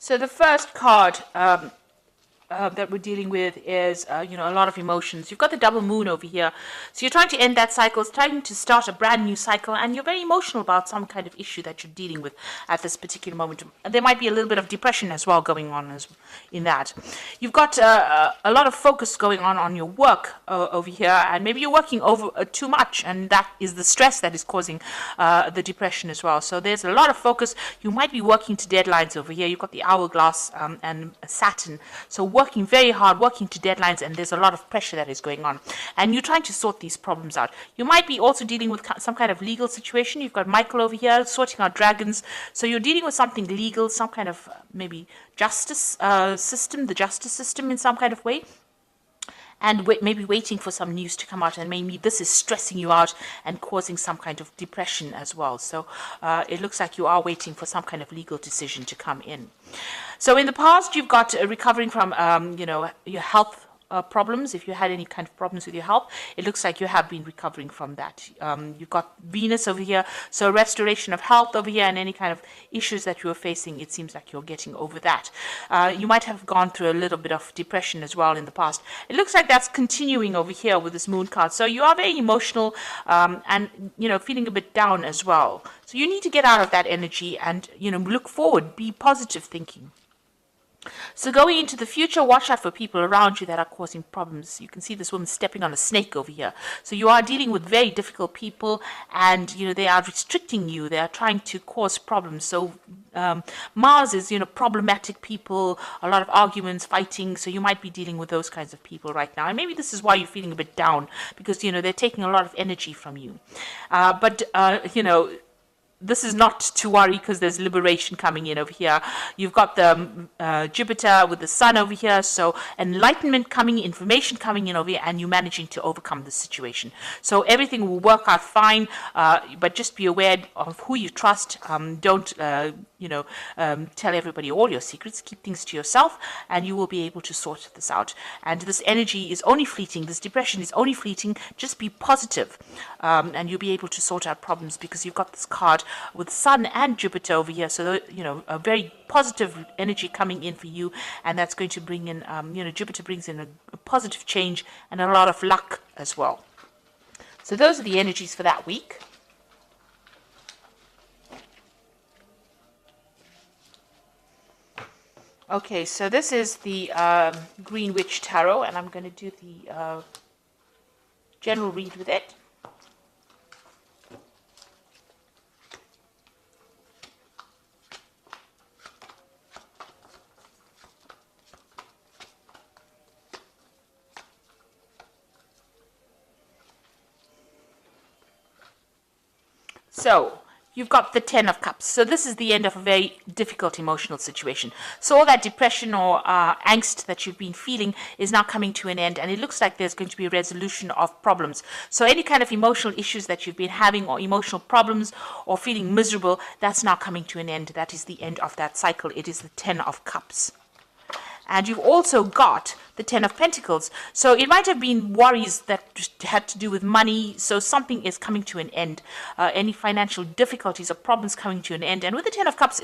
So the first card that we're dealing with is, a lot of emotions. You've got the double moon over here. So you're trying to end that cycle, it's trying to start a brand new cycle, and you're very emotional about some kind of issue that you're dealing with at this particular moment. There might be a little bit of depression as well going on in that. You've got a lot of focus going on your work over here, and maybe you're working over too much, and that is the stress that is causing the depression as well. So there's a lot of focus. You might be working to deadlines over here. You've got the hourglass and Saturn. So working very hard, working to deadlines, and there's a lot of pressure that is going on. And you're trying to sort these problems out. You might be also dealing with some kind of legal situation. You've got Michael over here sorting out dragons. So you're dealing with something legal, some kind of maybe justice system, the justice system in some kind of way. And maybe waiting for some news to come out, and maybe this is stressing you out and causing some kind of depression as well. So it looks like you are waiting for some kind of legal decision to come in. So in the past, you've got recovering from, your health problems. If you had any kind of problems with your health, it looks like you have been recovering from that. You've got Venus over here, so restoration of health over here, and any kind of issues that you were facing, it seems like you're getting over that. You might have gone through a little bit of depression as well in the past. It looks like that's continuing over here with this moon card. So you are very emotional and feeling a bit down as well. So you need to get out of that energy and look forward, be positive thinking. So going into the future, watch out for people around you that are causing problems. You can see this woman stepping on a snake over here. So you are dealing with very difficult people, and they are restricting you. They are trying to cause problems. So Mars is problematic people, a lot of arguments, fighting. So you might be dealing with those kinds of people right now. And maybe this is why you're feeling a bit down, because they're taking a lot of energy from you. This is not to worry, because there's liberation coming in over here. You've got the Jupiter with the Sun over here, so enlightenment coming, information coming in over here, and you managing to overcome the situation. So everything will work out fine, but just be aware of who you trust. Don't tell everybody all your secrets. Keep things to yourself, and you will be able to sort this out. And this energy is only fleeting. This depression is only fleeting. Just be positive, and you'll be able to sort out problems, because you've got this card with Sun and Jupiter over here. So a very positive energy coming in for you, and that's going to bring in Jupiter brings in a positive change and a lot of luck as well. So those are the energies for that week. Okay, so this is the Green Witch Tarot, and I'm going to do the general read with it. So you've got the Ten of Cups. So this is the end of a very difficult emotional situation. So all that depression or angst that you've been feeling is now coming to an end, and it looks like there's going to be a resolution of problems. So any kind of emotional issues that you've been having, or emotional problems, or feeling miserable, that's now coming to an end. That is the end of that cycle. It is the Ten of Cups. And you've also got the Ten of Pentacles. So it might have been worries that had to do with money. So something is coming to an end. Any financial difficulties or problems coming to an end. And with the Ten of Cups,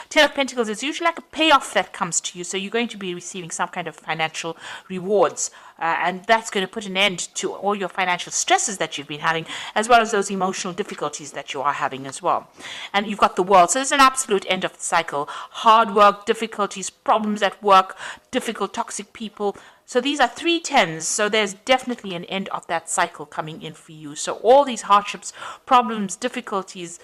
Ten of Pentacles, it's usually like a payoff that comes to you. So you're going to be receiving some kind of financial rewards. And that's going to put an end to all your financial stresses that you've been having, as well as those emotional difficulties that you are having as well. And you've got the World. So there's an absolute end of the cycle. Hard work, difficulties, problems at work, difficult, toxic people. So these are 3 tens. So there's definitely an end of that cycle coming in for you. So all these hardships, problems, difficulties,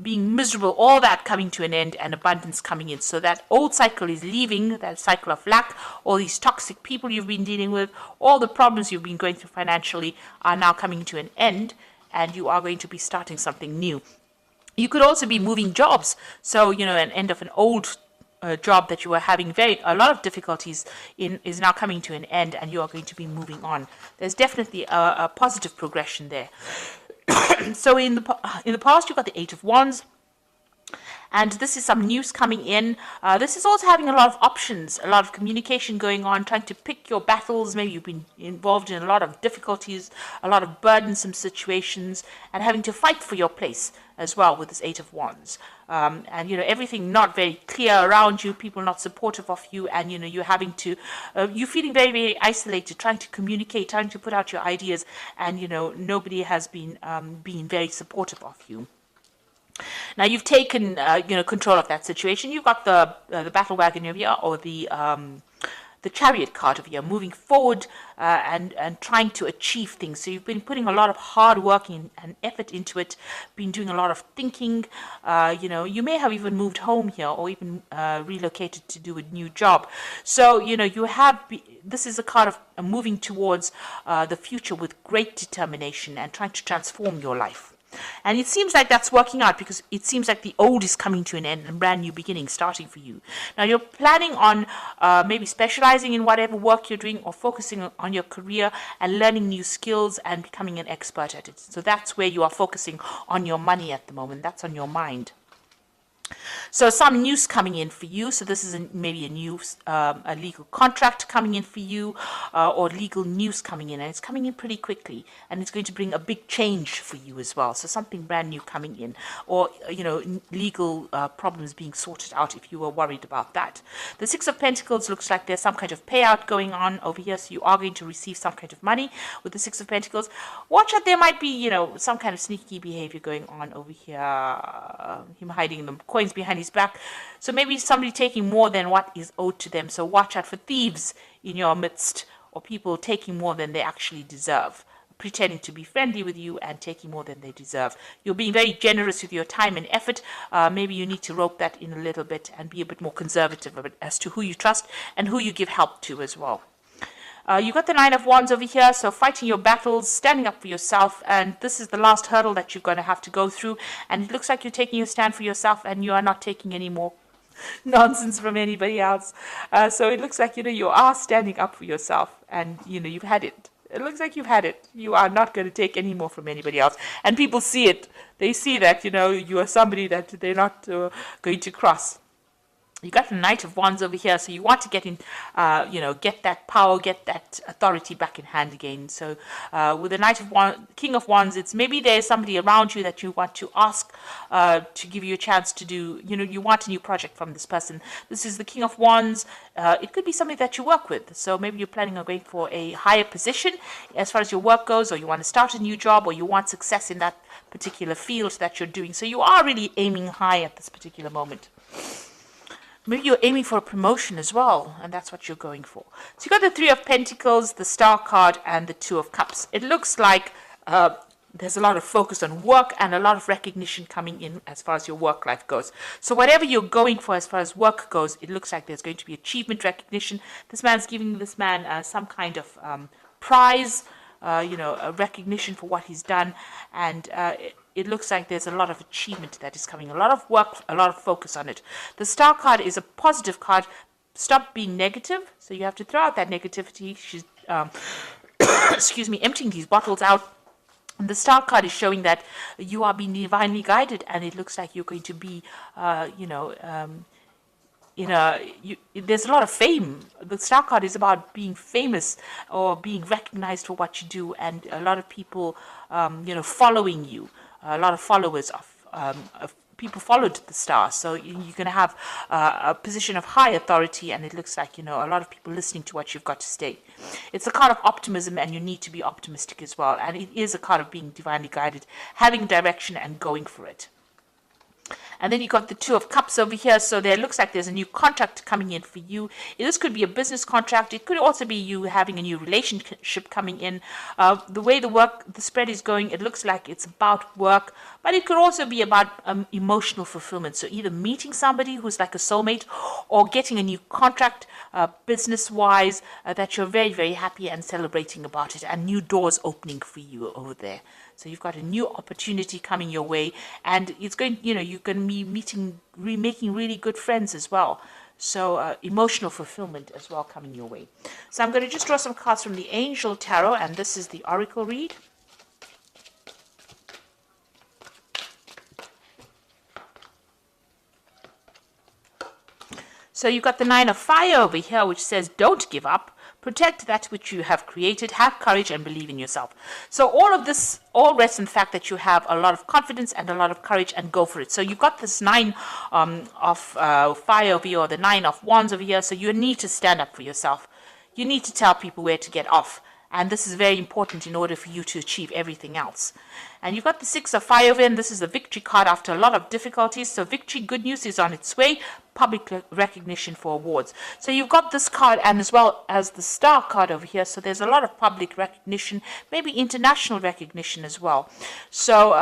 being miserable, all that coming to an end, and abundance coming in. So that old cycle is leaving, that cycle of lack. All these toxic people you've been dealing with, all the problems you've been going through financially are now coming to an end, and you are going to be starting something new. You could also be moving jobs. So, an end of an old job that you were having a lot of difficulties in is now coming to an end, and you are going to be moving on. There's definitely a positive progression there. So in the past, you've got the Eight of Wands, and this is some news coming in. This is also having a lot of options, a lot of communication going on, trying to pick your battles. Maybe you've been involved in a lot of difficulties, a lot of burdensome situations, and having to fight for your place as well with this Eight of Wands. And, you know, everything not very clear around you, people not supportive of you, and, you know, you're having to, you're feeling very, very isolated, trying to communicate, trying to put out your ideas, and, you know, nobody has been being very supportive of you. Now you've taken, you know, control of that situation. You've got the battle wagon over here, or the chariot card over here, moving forward and trying to achieve things. So you've been putting a lot of hard work and effort into it, been doing a lot of thinking. You know, you may have even moved home here, or even relocated to do a new job. So, you know, you have, this is a card of moving towards the future with great determination and trying to transform your life. And it seems like that's working out, because it seems like the old is coming to an end and brand new beginning starting for you. Now you're planning on maybe specializing in whatever work you're doing, or focusing on your career and learning new skills and becoming an expert at it. So that's where you are focusing on your money at the moment. That's on your mind. So some news coming in for you. So this is maybe a new a legal contract coming in for you, or legal news coming in, and it's coming in pretty quickly, and it's going to bring a big change for you as well. So something brand new coming in, or, you know, legal problems being sorted out if you were worried about that. The Six of Pentacles looks like there's some kind of payout going on over here, so you are going to receive some kind of money with the Six of Pentacles. Watch out, there might be, you know, some kind of sneaky behavior going on over here. Him hiding the coins behind his back. So maybe somebody taking more than what is owed to them. So watch out for thieves in your midst, or people taking more than they actually deserve, pretending to be friendly with you and taking more than they deserve. You're being very generous with your time and effort. Maybe you need to rope that in a little bit and be a bit more conservative as to who you trust and who you give help to as well. You got the Nine of Wands over here, so fighting your battles, standing up for yourself, and this is the last hurdle that you're going to have to go through, and it looks like you're taking a stand for yourself, and you are not taking any more nonsense from anybody else. So it looks like, you know, you are standing up for yourself, and, you know, you've had it. It looks like you've had it. You are not going to take any more from anybody else, and people see it. They see that, you know, you are somebody that they're not going to cross. You got the Knight of Wands over here, so you want to get in, you know, get that power, get that authority back in hand again. So with the Knight of Wands, King of Wands, it's maybe there's somebody around you that you want to ask to give you a chance to do, you know, you want a new project from this person. This is the King of Wands. It could be somebody that you work with. So maybe you're planning on going for a higher position as far as your work goes, or you want to start a new job, or you want success in that particular field that you're doing. So you are really aiming high at this particular moment. Maybe you're aiming for a promotion as well, and that's what you're going for. So you got the Three of Pentacles, the Star card, and the Two of Cups. It looks like there's a lot of focus on work and a lot of recognition coming in as far as your work life goes. So whatever you're going for as far as work goes, it looks like there's going to be achievement, recognition. This man's giving this man some kind of prize, you know, a recognition for what he's done, and it looks like there's a lot of achievement that is coming, a lot of work, a lot of focus on it. The Star card is a positive card. Stop being negative. So you have to throw out that negativity. She's, excuse me, emptying these bottles out. And the Star card is showing that you are being divinely guided, and it looks like you're going to be, you know, there's a lot of fame. The Star card is about being famous or being recognized for what you do, and a lot of people, you know, following you. A lot of followers of people followed the Star, so you're going to have a position of high authority, and it looks like, you know, a lot of people listening to what you've got to say. It's a card of optimism, and you need to be optimistic as well, and it is a card of being divinely guided, having direction and going for it. And then you got the Two of Cups over here. So there looks like there's a new contract coming in for you. This could be a business contract. It could also be you having a new relationship coming in. The way the spread is going, it looks like it's about work, but it could also be about emotional fulfillment. So either meeting somebody who's like a soulmate, or getting a new contract business-wise that you're very, very happy and celebrating about it, and new doors opening for you over there. So you've got a new opportunity coming your way, and it's going, you know, you're going to be making really good friends as well. So emotional fulfillment as well coming your way. So I'm going to just draw some cards from the Angel Tarot, and this is the Oracle read. So you've got the Nine of Fire over here, which says don't give up. Protect that which you have created. Have courage and believe in yourself. So all of this all rests in the fact that you have a lot of confidence and a lot of courage, and go for it. So you've got this 9 of fire over here, or the 9 of wands over here. So you need to stand up for yourself. You need to tell people where to get off. And this is very important in order for you to achieve everything else. And you've got the 6 of fire over here, and this is the victory card after a lot of difficulties. So victory, good news is on its way. Public recognition for awards. So you've got this card, and as well as the star card over here. So there's a lot of public recognition, maybe international recognition as well. So,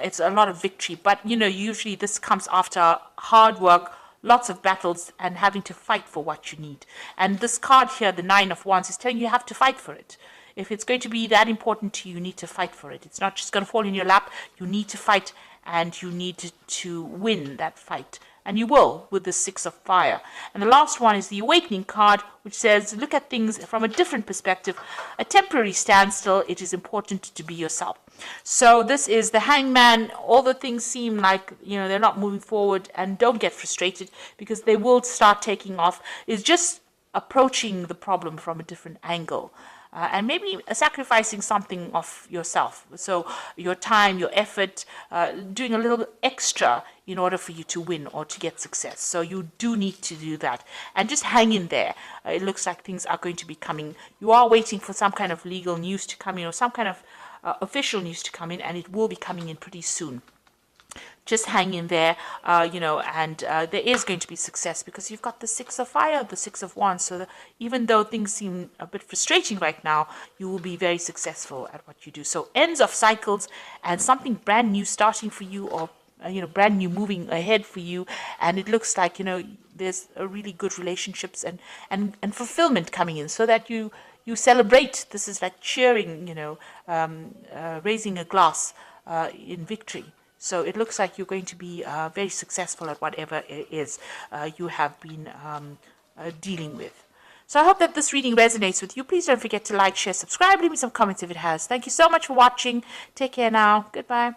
it's a lot of victory. But, usually this comes after hard work, lots of battles, and having to fight for what you need. And this card here, the 9 of wands, is telling you have to fight for it. If it's going to be that important to you, you need to fight for it. It's not just going to fall in your lap. You need to fight, and you need to win that fight. And you will with the 6 of fire. And the last one is the awakening card, which says, look at things from a different perspective. A temporary standstill. It is important to be yourself. So this is the hangman. All the things seem like, they're not moving forward, and don't get frustrated, because they will start taking off. It's just approaching the problem from a different angle. And maybe sacrificing something of yourself. So your time, your effort, doing a little bit extra in order for you to win or to get success. So you do need to do that. And just hang in there. It looks like things are going to be coming. You are waiting for some kind of legal news to come in, or some kind of official news to come in, and it will be coming in pretty soon. Just hang in there, and there is going to be success, because you've got the 6 of fire, the 6 of wands. So even though things seem a bit frustrating right now, you will be very successful at what you do. So ends of cycles, and something brand new starting for you, or brand new moving ahead for you. And it looks like there's a really good relationships and fulfillment coming in, so that you celebrate. This is like cheering, raising a glass in victory. So it looks like you're going to be very successful at whatever it is you have been dealing with. So I hope that this reading resonates with you. Please don't forget to like, share, subscribe, leave me some comments if it has. Thank you so much for watching. Take care now. Goodbye.